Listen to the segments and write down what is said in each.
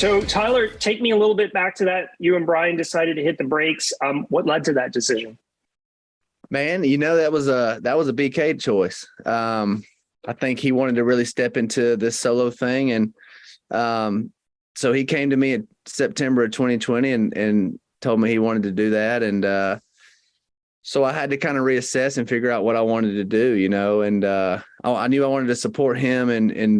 So Tyler, take me a little bit back to that. You and Brian decided to hit the brakes. What led to that decision? Man, that was a BK choice. I think he wanted to really step into this solo thing, and so he came to me in September of 2020 and told me he wanted to do that, and so I had to kind of reassess and figure out what I wanted to do, and I knew I wanted to support him and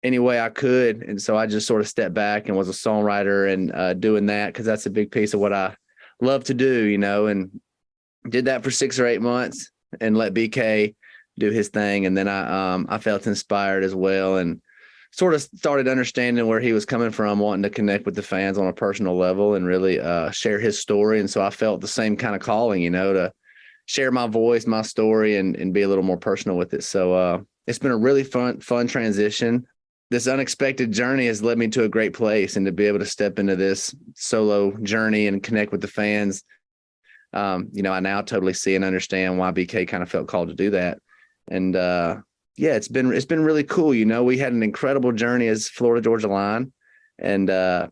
any way I could, and so I just sort of stepped back and was a songwriter and doing that because that's a big piece of what I love to do, and did that for 6 or 8 months and let BK do his thing. And then I felt inspired as well and sort of started understanding where he was coming from, wanting to connect with the fans on a personal level and really share his story. And so I felt the same kind of calling, to share my voice, my story, and be a little more personal with it. So it's been a really fun transition. This unexpected journey has led me to a great place, and to be able to step into this solo journey and connect with the fans, I now totally see and understand why BK kind of felt called to do that. And it's been really cool. We had an incredible journey as Florida Georgia Line, and that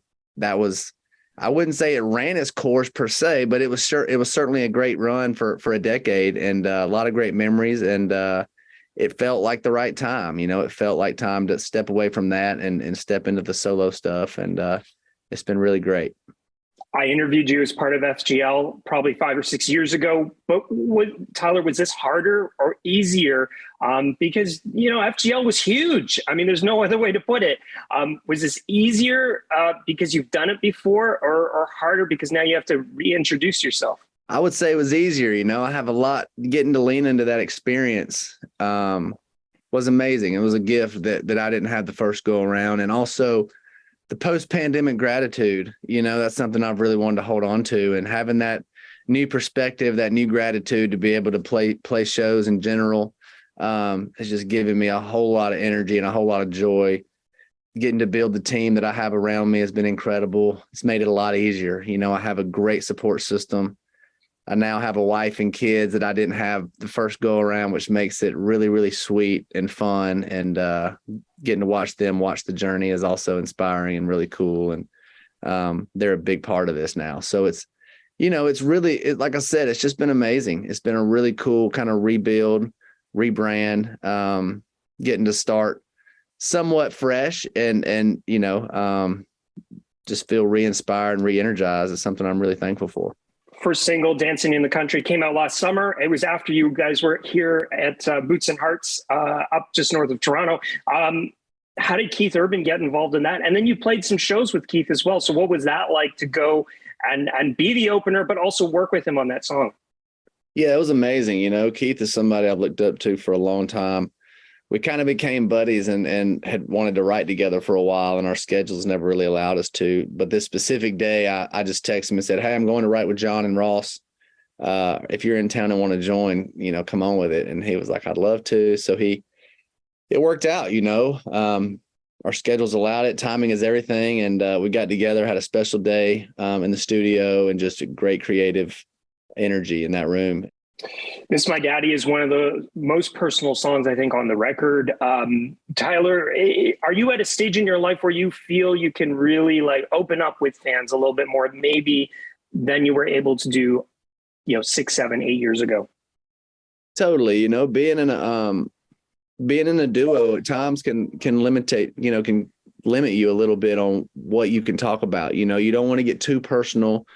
was, I wouldn't say it ran its course per se, but it was certainly a great run for a decade, and a lot of great memories. And it felt like the right time. It felt like time to step away from that and step into the solo stuff. And it's been really great. I interviewed you as part of FGL probably 5 or 6 years ago. But Tyler, was this harder or easier? Because, FGL was huge. I mean, there's no other way to put it. Was this easier because you've done it before, or harder because now you have to reintroduce yourself? I would say it was easier. I have a lot. Getting to lean into that experience was amazing. It was a gift that I didn't have the first go around. And also the post-pandemic gratitude, that's something I've really wanted to hold on to, and having that new perspective, that new gratitude to be able to play shows in general has just given me a whole lot of energy and a whole lot of joy. Getting to build the team that I have around me has been incredible. It's made it a lot easier. I have a great support system. I now have a wife and kids that I didn't have the first go around, which makes it really, really sweet and fun. And getting to watch them watch the journey is also inspiring and really cool. And they're a big part of this now. So it's really, like I said, it's just been amazing. It's been a really cool kind of rebuild, rebrand, getting to start somewhat fresh and just feel re-inspired and re-energized is something I'm really thankful for. First single, Dancing in the Country, came out last summer. It was after you guys were here at Boots and Hearts up just north of Toronto. How did Keith Urban get involved in that? And then you played some shows with Keith as well. So what was that like to go and be the opener, but also work with him on that song? Yeah, it was amazing. Keith is somebody I've looked up to for a long time. We kind of became buddies and had wanted to write together for a while, and our schedules never really allowed us to. But this specific day, I just texted him and said, "Hey, I'm going to write with John and Ross. If you're in town and want to join, come on with it." And he was like, "I'd love to." So it worked out, our schedules allowed it. Timing is everything. And we got together, had a special day in the studio, and just a great creative energy in that room. Miss My Daddy is one of the most personal songs, I think, on the record. Tyler, are you at a stage in your life where you feel you can really open up with fans a little bit more, maybe than you were able to do, 6, 7, 8 years ago? Totally. Being in a duo at times can limit you a little bit on what you can talk about. You don't want to get too personal,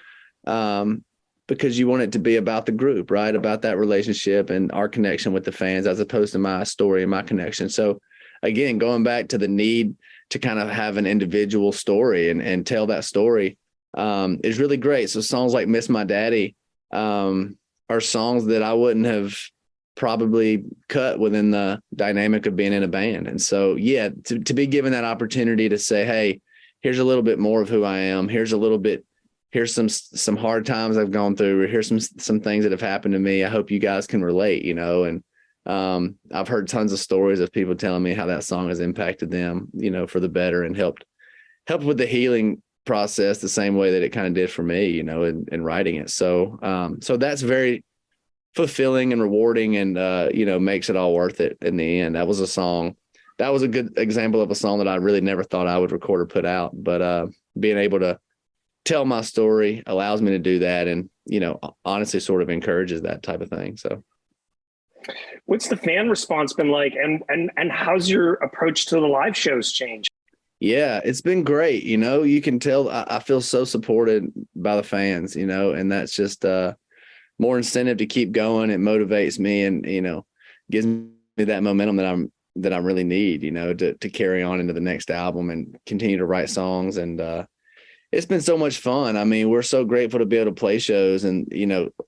because you want it to be about the group, right? About that relationship and our connection with the fans, as opposed to my story and my connection. So again, going back to the need to kind of have an individual story and tell that story is really great. So songs like Miss My Daddy are songs that I wouldn't have probably cut within the dynamic of being in a band. And so, yeah, to be given that opportunity to say, hey, here's a little bit more of who I am. Here's some hard times I've gone through, or here's some things that have happened to me. I hope you guys can relate, and I've heard tons of stories of people telling me how that song has impacted them, for the better, and helped with the healing process the same way that it kind of did for me, in writing it. So that's very fulfilling and rewarding, and makes it all worth it in the end. That was a song that was a good example of a song that I really never thought I would record or put out. But being able to tell my story allows me to do that, and honestly sort of encourages that type of thing. So what's the fan response been like, and how's your approach to the live shows changed? Yeah, it's been great. You can tell I feel so supported by the fans, and that's just more incentive to keep going. It motivates me and, gives me that momentum that I really need, to carry on into the next album and continue to write songs. And it's been so much fun. I mean, we're so grateful to be able to play shows, and,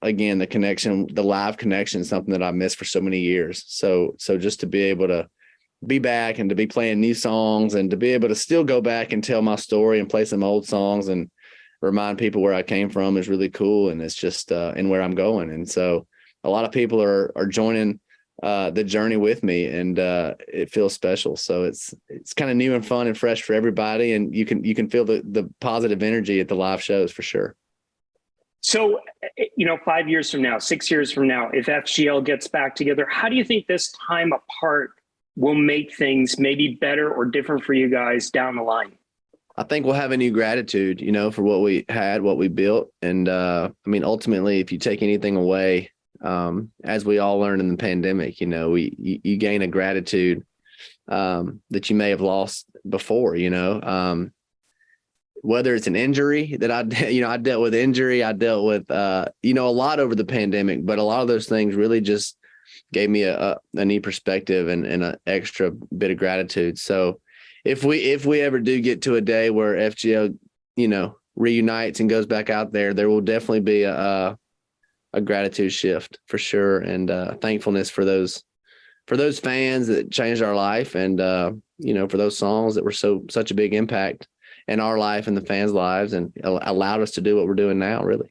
again, the live connection is something that I missed for so many years. So just to be able to be back and to be playing new songs and to be able to still go back and tell my story and play some old songs and remind people where I came from is really cool. And it's just and where I'm going. And so a lot of people are joining the journey with me, and it feels special. So it's kind of new and fun and fresh for everybody. And you can feel the positive energy at the live shows for sure. So, 5 years from now, 6 years from now, if FGL gets back together, how do you think this time apart will make things maybe better or different for you guys down the line? I think we'll have a new gratitude, for what we had, what we built. And ultimately, if you take anything away, as we all learned in the pandemic, you gain a gratitude that you may have lost before, whether it's an injury that I dealt with injury, I dealt with, a lot over the pandemic, but a lot of those things really just gave me a neat perspective and an extra bit of gratitude. So if we ever do get to a day where FGL, reunites and goes back out there, there will definitely be a gratitude shift for sure. And thankfulness for those fans that changed our life, and, for those songs that were such a big impact in our life and the fans' lives, and allowed us to do what we're doing now, really.